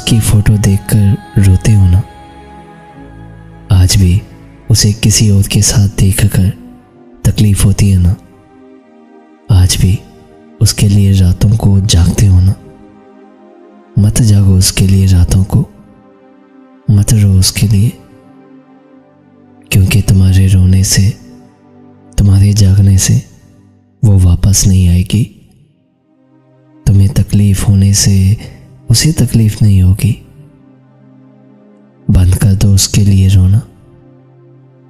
उसकी फोटो देखकर रोते हो ना, आज भी उसे किसी और के साथ देखकर तकलीफ होती है ना, आज भी उसके लिए रातों को जागते हो ना। मत जागो उसके लिए रातों को, मत रो उसके लिए, क्योंकि तुम्हारे रोने से, तुम्हारे जागने से वो वापस नहीं आएगी। तुम्हें तकलीफ होने से उसे तकलीफ नहीं होगी। बंद कर दो उसके लिए रोना,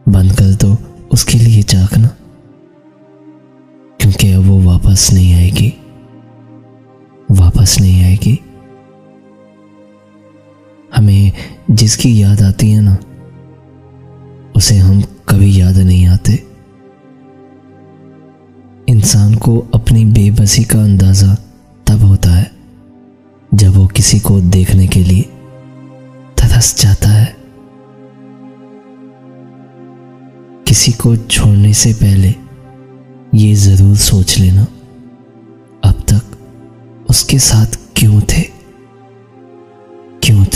बंद कर दो उसके लिए जागना, क्योंकि अब वो वापस नहीं आएगी, वापस नहीं आएगी। हमें जिसकी याद आती है ना, उसे हम कभी याद नहीं आते। इंसान को अपनी बेबसी का अंदाजा तब होता है जब वो किसी को देखने के लिए तरस जाता है। किसी को छोड़ने से पहले ये जरूर सोच लेना, अब तक उसके साथ क्यों थे, क्यों थे।